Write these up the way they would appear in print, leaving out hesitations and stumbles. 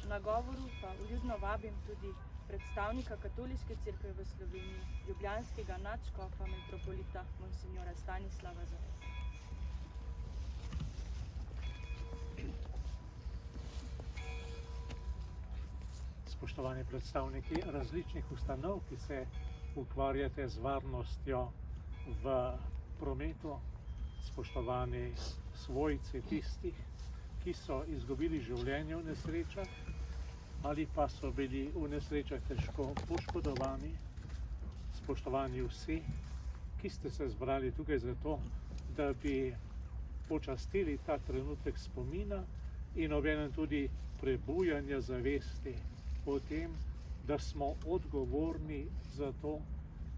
Na govoru pa vljudno vabim tudi predstavnika Katoliške cerkve v Sloveniji, ljubljanskega nadškofa metropolita monsignora Stanislava Zoreta. Spoštovani predstavniki različnih ustanov, ki se ukvarjate z varnostjo v prometu, spoštovani svojci tistih, ki so izgubili življenje v nesrečah ali pa so bili v nesrečah težko poškodovani, spoštovani vsi, ki ste se zbrali tukaj zato, da bi počastili ta trenutek spomina in obenem tudi prebujanja zavesti o tem, da smo odgovorni za to,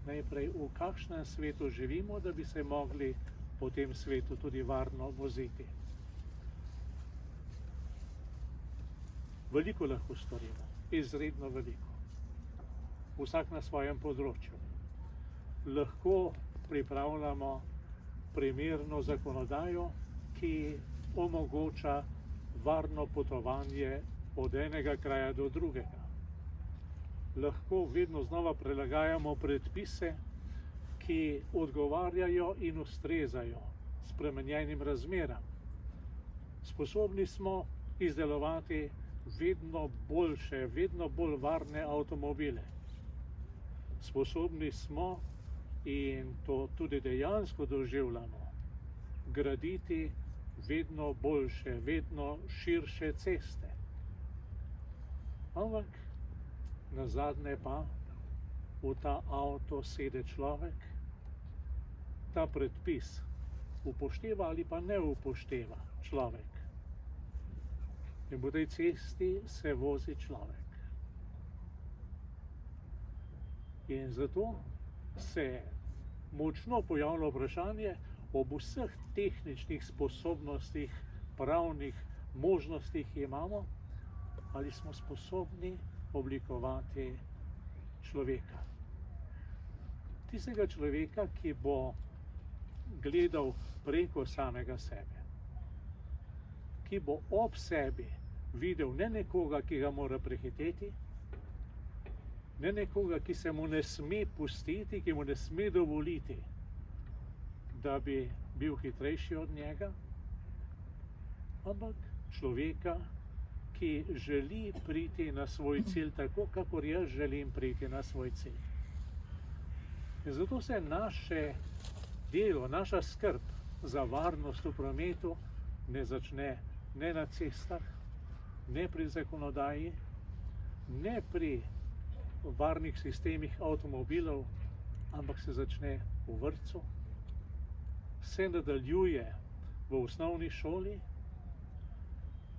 najprej v kakšnem svetu živimo, da bi se mogli po tem svetu tudi varno voziti. Veliko lahko storimo, izredno veliko. Vsak na svojem področju. Lahko pripravljamo primerno zakonodajo, ki omogoča varno potovanje od enega kraja do drugega. Lahko vedno znova prilagajamo predpise, ki odgovarjajo in ustrezajo spremenjenim razmeram. Sposobni smo izdelovati vedno boljše, vedno bolj varne avtomobile. Sposobni smo, in to tudi dejansko doživljamo, graditi vedno boljše, vedno širše ceste. Ampak nazadnje pa v ta avto sede človek, ta predpis upošteva ali pa ne upošteva človek. In po tej cesti se vozi človek. In zato se močno pojavlja vprašanje ob vseh tehničnih sposobnostih, pravnih možnostih, ki imamo, ali smo sposobni oblikovati človeka. Tistega človeka, ki bo gledal preko samega sebe, ki bo ob sebi videl ne nekoga, ki ga mora prehiteti, ne nekoga, ki se mu ne sme pustiti, ki mu ne sme dovoliti, da bi bil hitrejši od njega, ampak človeka, ki želi priti na svoj cilj tako, kakor jaz želim priti na svoj cilj. In zato se naše delo, naša skrb za varnost v prometu ne začne ne na cestah, ne pri zakonodaji, ne pri varnih sistemih avtomobilov, ampak se začne v vrtcu, se nadaljuje v osnovni šoli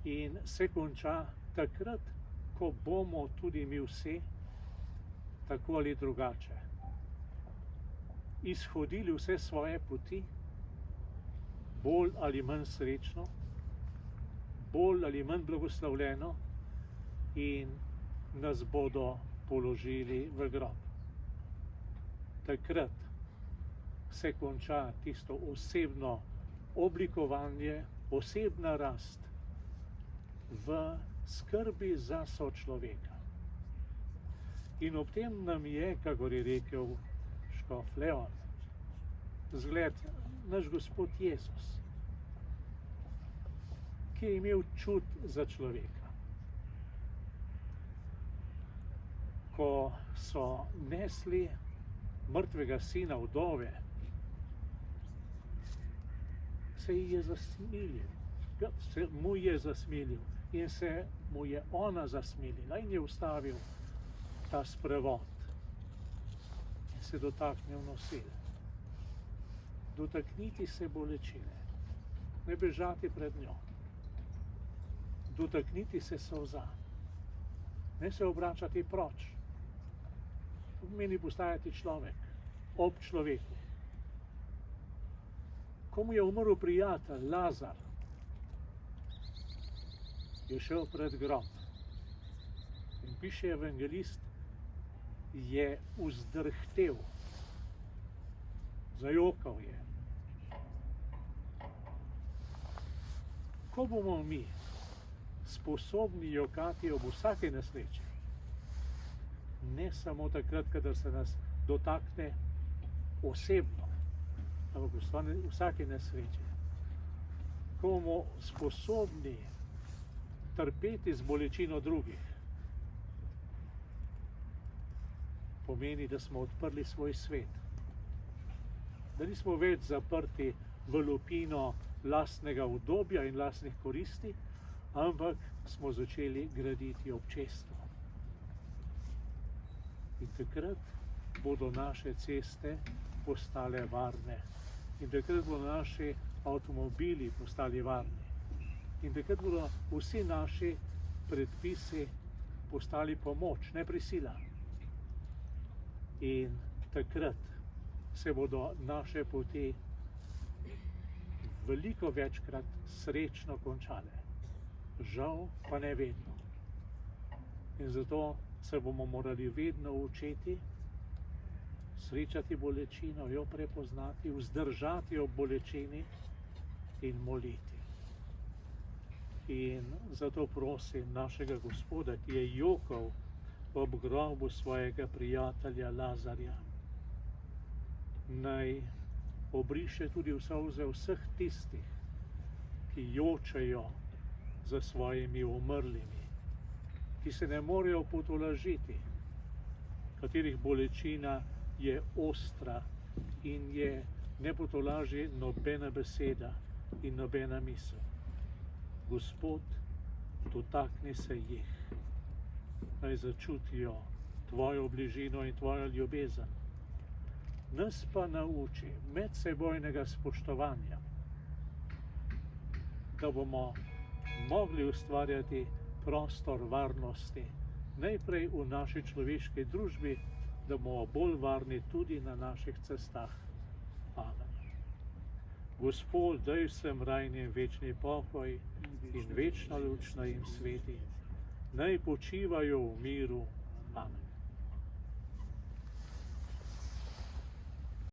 in se konča takrat, ko bomo tudi mi vsi, tako ali drugače, izhodili vse svoje poti, bolj ali manj srečno, bolj ali manj blagoslovljeno, in nas bodo položili v grob. Takrat se konča tisto osebno oblikovanje, osebna rast v skrbi za sočloveka. In ob tem nam je, kakor je rekel škof Leon, zgled naš Gospod Jezus, ki je imel čut za človeka. Ko so nesli mrtvega sina vdove, se ji je zasmilil, se mu je zasmilil in se mu je ona zasmilila in je ustavil ta sprevod in se dotaknil nosil. Dotakniti se bolečine, ne bežati pred njo. Dotakniti se solza, ne se obračati proč. To pomeni postajati človek, ob človeku. Ko mu je umrl prijatelj Lazar, je šel pred grob. In piše evangelist, je vzdrhtel, zajokal je. Ko bomo mi sposobni jokati ob vsaki nesreči. Ne samo takrat, kadar se nas dotakne osebno, ampak v vsaki nesreči. Ko bomo sposobni trpeti z bolečino drugih, pomeni, da smo odprli svoj svet. Da nismo več zaprti v lupino lastnega udobja in lastnih koristi, ampak smo začeli graditi občestvo. In takrat bodo naše ceste postale varne. In takrat bodo naši avtomobili postali varni. In takrat bodo vsi naši predpisi postali pomoč, ne prisila. In takrat se bodo naše poti veliko večkrat srečno končale. Žal pa ne vedno. In zato se bomo morali vedno učiti srečati bolečino, jo prepoznati, vzdržati ob bolečini in moliti. In zato prosim našega Gospoda, ki je jokal ob grobu svojega prijatelja Lazarja, naj obriše tudi solze vseh tistih, ki jočejo za svojimi umrlimi, ki se ne morejo potolažiti, katerih bolečina je ostra in je ne potolaži nobena beseda in nobena misel. Gospod, dotakni se jih, naj začutijo tvojo bližino in tvojo ljubezen. Nas pa nauči medsebojnega spoštovanja, da bomo mogli ustvarjati prostor varnosti, najprej v naši človeški družbi, da bomo bolj varni tudi na naših cestah. Amen. Gospod, daj vsem rajnim večni pokoj in večna luč na jim sveti. Naj počivajo v miru. Amen.